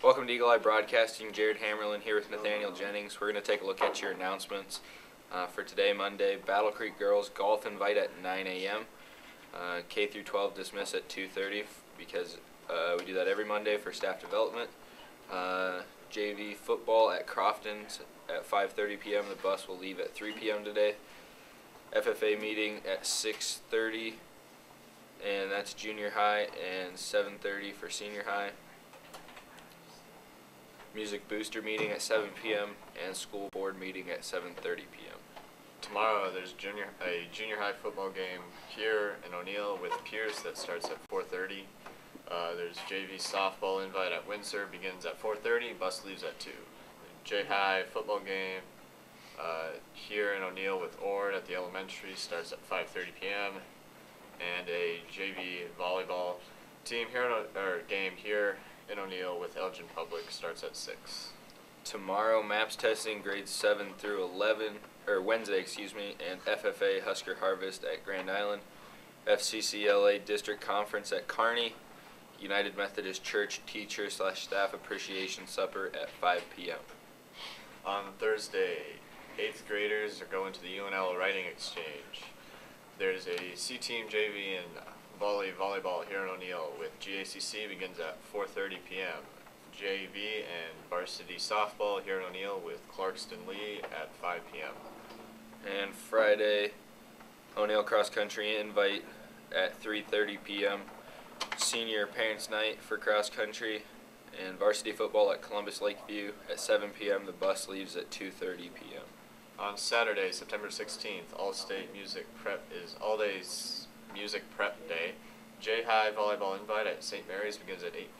Welcome to Eagle Eye Broadcasting. Jared Hammerlin here with Nathaniel Jennings. We're going to take a look at your announcements for today, Monday. Battle Creek Girls Golf Invite at 9 a.m. K through 12 dismiss at 2:30 because we do that every Monday for staff development. JV football at Crofton at 5:30 p.m. The bus will leave at 3 p.m. today. FFA meeting at 6:30, and that's junior high, and 7:30 for senior high. Music booster meeting at 7 p.m. and school board meeting at 7:30 p.m. Tomorrow there's a junior high football game here in O'Neill with Pierce that starts at 4:30. There's JV softball invite at Windsor, begins at 4:30, bus leaves at 2. J High football game here in O'Neill with Ord at the elementary starts at 5:30 p.m. and a JV volleyball team here game here in O'Neill with Elgin Public starts at 6. Tomorrow, MAPS testing grades 7 through 11, or Wednesday, and FFA Husker Harvest at Grand Island, FCCLA District Conference at Kearney, United Methodist Church Teacher/Staff Appreciation Supper at 5 p.m. On Thursday, 8th graders are going to the UNL Writing Exchange. There's a C-Team JV and volleyball here in O'Neill with GACC begins at 4:30 p.m. JV and varsity softball here in O'Neill with Clarkston Lee at 5 p.m. And Friday, O'Neill Cross Country invite at 3:30 p.m. Senior Parents Night for cross country, and varsity football at Columbus Lakeview at 7 p.m. The bus leaves at 2:30 p.m. On Saturday, September 16th, All-State Music Prep is all-days Music Prep Day. J-High volleyball invite at St. Mary's begins at 8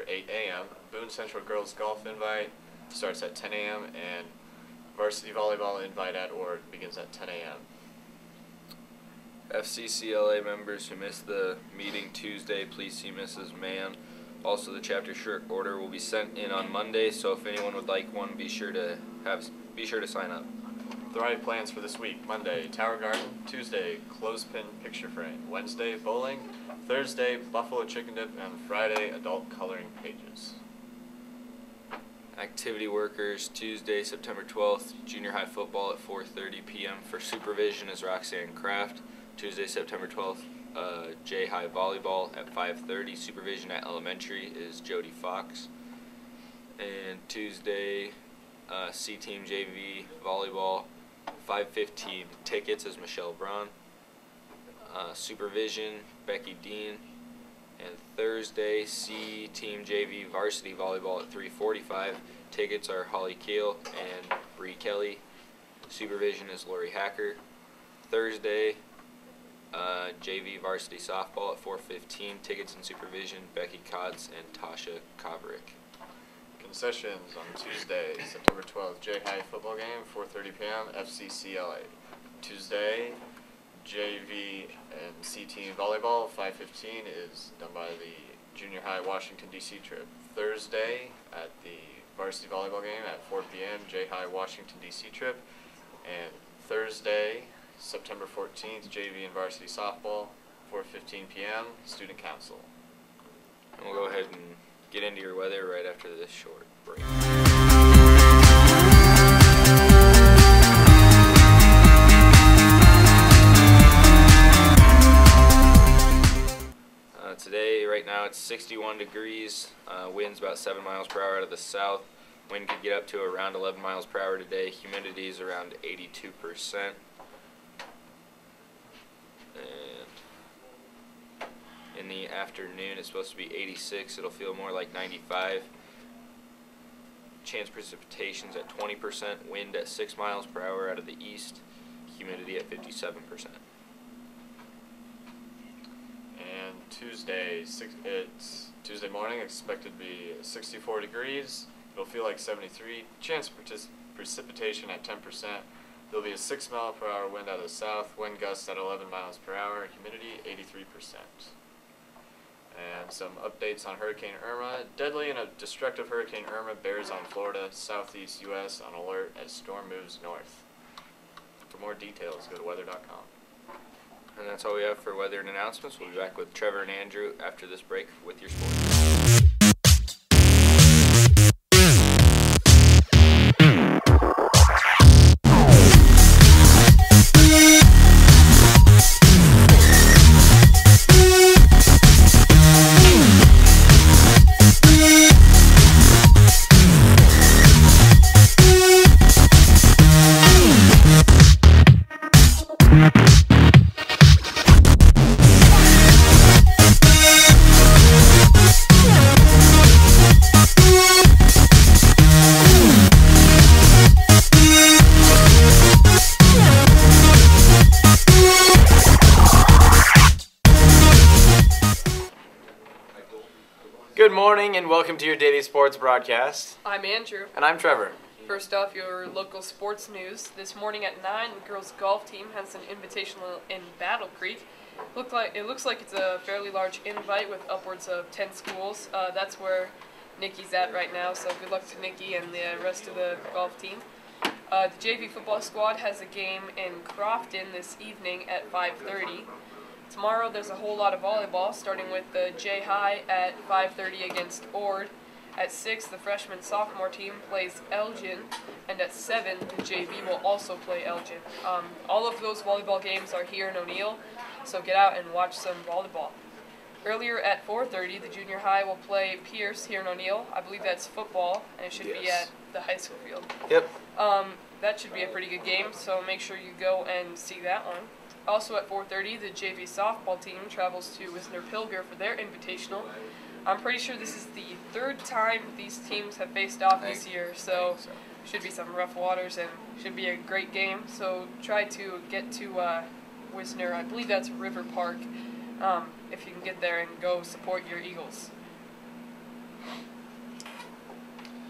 a.m. Boone Central Girls Golf invite starts at 10 a.m. and varsity volleyball invite at Ord begins at 10 a.m. FCCLA members who missed the meeting Tuesday, please see Mrs. Mann. Also, the chapter shirt order will be sent in on Monday, so if anyone would like one, be sure to sign up. Thrive plans for this week: Monday, Tower Garden; Tuesday, clothespin picture frame; Wednesday, bowling; Thursday, buffalo chicken dip; and Friday, adult coloring pages. Activity workers, Tuesday, September 12th, junior high football at 4:30 p.m. For supervision is Roxanne Kraft. Tuesday, September 12th, J High volleyball at 5:30. Supervision at elementary is Jody Fox. And Tuesday, C Team JV volleyball, 5:15. Tickets is Michelle Braun. Supervision, Becky Dean. And Thursday, C Team JV varsity volleyball at 3:45. Tickets are Holly Keel and Bree Kelly. Supervision is Lori Hacker. Thursday, JV varsity softball at 4:15. Tickets and supervision, Becky Kotz and Tasha Koverick. Concessions on Tuesday, September 12th, J-High football game, 4:30 p.m., FCCLA. Tuesday, JV and C-Team volleyball, 5:15 is done by the junior high Washington, D.C. trip. Thursday, at the varsity volleyball game at 4 p.m., J-High Washington, D.C. trip. And Thursday, September 14th, JV and varsity softball, 4:15 p.m., student council. And we'll go ahead and get into your weather right after this short break. Today, right now, it's 61 degrees. Winds about 7 miles per hour out of the south. Wind could get up to around 11 miles per hour today. Humidity is around 82%. And in the afternoon, it's supposed to be 86. It'll feel more like 95. Chance precipitation's at 20%. Wind at 6 miles per hour out of the east. Humidity at 57%. And Tuesday, it's Tuesday morning, expected to be 64 degrees. It'll feel like 73. Chance precipitation at 10%. There'll be a 6 mile per hour wind out of the south. Wind gusts at 11 miles per hour. Humidity 83%. And some updates on Hurricane Irma. Deadly and a destructive Hurricane Irma bears on Florida, southeast U.S. on alert as storm moves north. For more details, go to weather.com. And that's all we have for weather and announcements. We'll be back with Trevor and Andrew after this break with your sports. Good morning and welcome to your daily sports broadcast. I'm Andrew. And I'm Trevor. First off, your local sports news. This morning at 9, the girls' golf team has an invitational in Battle Creek. It looks like it's a fairly large invite with upwards of 10 schools. That's where Nikki's at right now, so good luck to Nikki and the rest of the golf team. The JV football squad has a game in Crofton this evening at 5:30. Tomorrow there's a whole lot of volleyball, starting with the J High at 5:30 against Ord. At 6, the freshman-sophomore team plays Elgin, and at 7, the JV will also play Elgin. All of those volleyball games are here in O'Neill, so get out and watch some volleyball. Earlier at 4:30, the junior high will play Pierce here in O'Neill. I believe that's football, and it should be at the high school field. Yep. That should be a pretty good game, so make sure you go and see that one. Also at 4:30, the JV softball team travels to Wisner Pilger for their invitational. I'm pretty sure this is the third time these teams have faced off this year, so should be some rough waters and should be a great game. So try to get to Wisner. I believe that's River Park. If you can get there and go support your Eagles.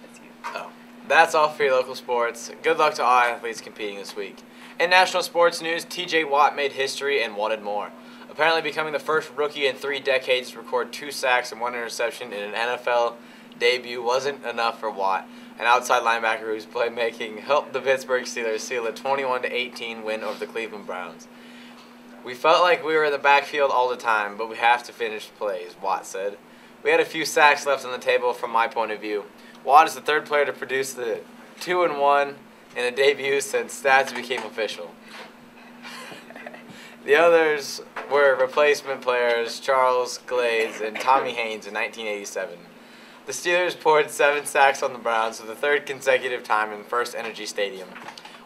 That's you. Oh. That's all for your local sports. Good luck to all athletes competing this week. In national sports news, TJ Watt made history and wanted more. Apparently becoming the first rookie in 3 decades to record 2 sacks and 1 interception in an NFL debut wasn't enough for Watt, an outside linebacker whose playmaking helped the Pittsburgh Steelers seal a 21-18 win over the Cleveland Browns. "We felt like we were in the backfield all the time, but we have to finish plays," Watt said. "We had a few sacks left on the table from my point of view." Watt is the third player to produce the 2-1 in a debut since stats became official. The others were replacement players Charles Glades and Tommy Haynes in 1987. The Steelers poured 7 sacks on the Browns for the 3rd consecutive time in First Energy Stadium.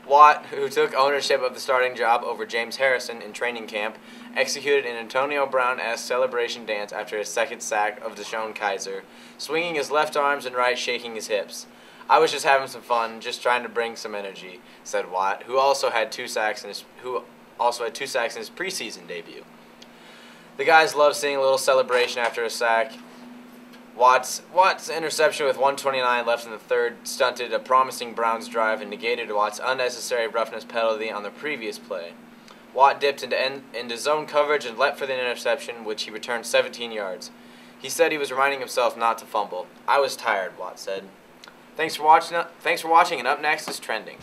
Watt, who took ownership of the starting job over James Harrison in training camp, executed an Antonio Brown-esque celebration dance after his 2nd sack of Deshaun Kaiser, swinging his left arms and right, shaking his hips. "I was just having some fun, just trying to bring some energy," said Watt, who also had 2 sacks in his preseason debut. The guys love seeing a little celebration after a sack. Watt's interception with 1:29 left in the 3rd stunted a promising Browns drive and negated Watt's unnecessary roughness penalty on the previous play. Watt dipped into zone coverage and leapt for the interception, which he returned 17 yards. He said he was reminding himself not to fumble. "I was tired," Watt said. Thanks for watching, and up next is Trending.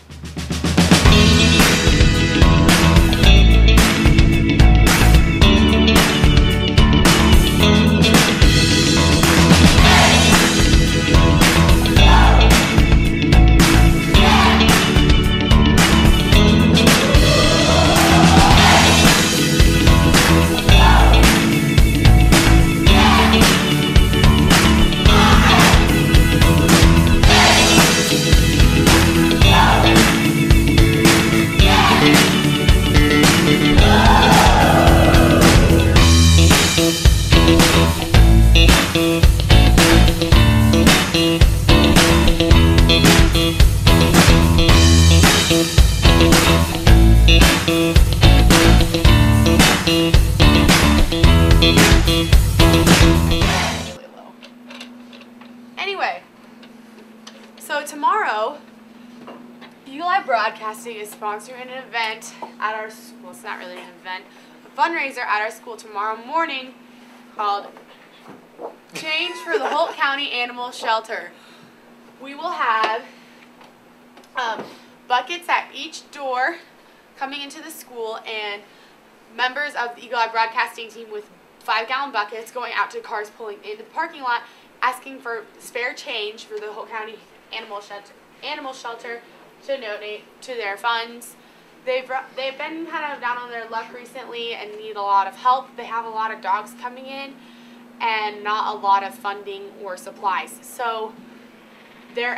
Anyway, so tomorrow, Eagle Eye Broadcasting is sponsoring an event at our school. Well, it's not really an event, a fundraiser at our school tomorrow morning called Change for the Holt County Animal Shelter. We will have buckets at each door coming into the school, and members of the Eagle Eye Broadcasting team with 5-gallon buckets going out to cars pulling into the parking lot, asking for spare change for the Holt County Animal Shelter to donate to their funds. They've been kind of down on their luck recently and need a lot of help. They have a lot of dogs coming in and not a lot of funding or supplies. So they're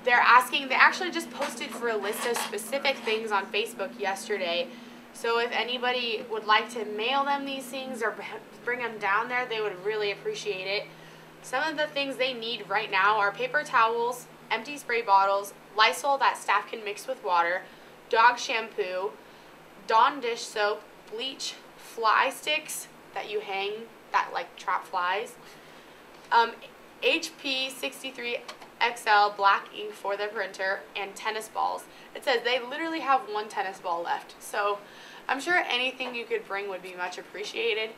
asking. They actually just posted for a list of specific things on Facebook yesterday. So if anybody would like to mail them these things or bring them down there, they would really appreciate it. Some of the things they need right now are paper towels, empty spray bottles, Lysol that staff can mix with water, dog shampoo, Dawn dish soap, bleach, fly sticks that you hang that like trap flies, HP 63XL black ink for their printer, and tennis balls. It says they literally have one tennis ball left. So I'm sure anything you could bring would be much appreciated,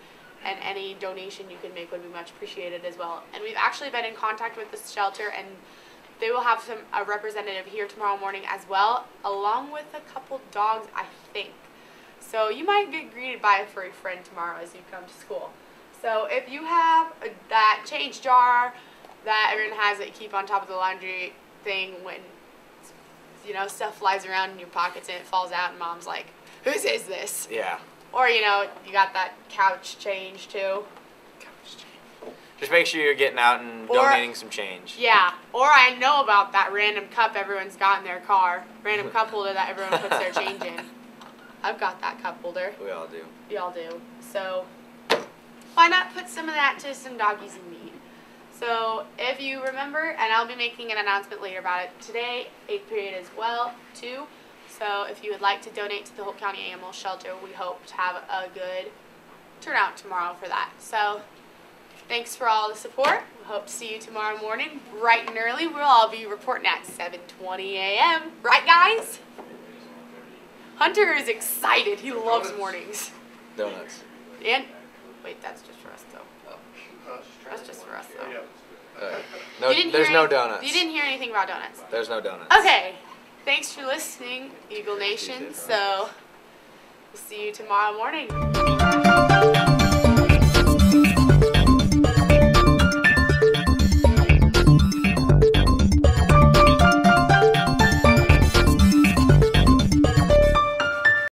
and any donation you could make would be much appreciated as well. And we've actually been in contact with this shelter, and they will have a representative here tomorrow morning as well, along with a couple dogs, I think. So you might get greeted by a furry friend tomorrow as you come to school. So if you have that change jar that everyone has that you keep on top of the laundry thing when, you know, stuff flies around in your pockets and it falls out and mom's like, whose is this? Yeah. Or, you know, you got that couch change too. Just make sure you're getting out and Or- donating some change. Yeah. Or I know about that random cup everyone's got in their car. Random cup holder that everyone puts their change in. I've got that cup holder. We all do. We all do. So why not put some of that to some doggies in need? So if you remember, and I'll be making an announcement later about it today, 8th period as well, too. So if you would like to donate to the Hope County Animal Shelter, we hope to have a good turnout tomorrow for that. So thanks for all the support. We hope to see you tomorrow morning, bright and early. We'll all be reporting at 7:20 a.m. Right, guys? Hunter is excited. He loves mornings. Donuts. And wait, that's just for us though. That's just for us though. No, You didn't there's hear no any- donuts. You didn't hear anything about donuts. There's no donuts. Okay. Thanks for listening, Eagle Nation. So we'll see you tomorrow morning.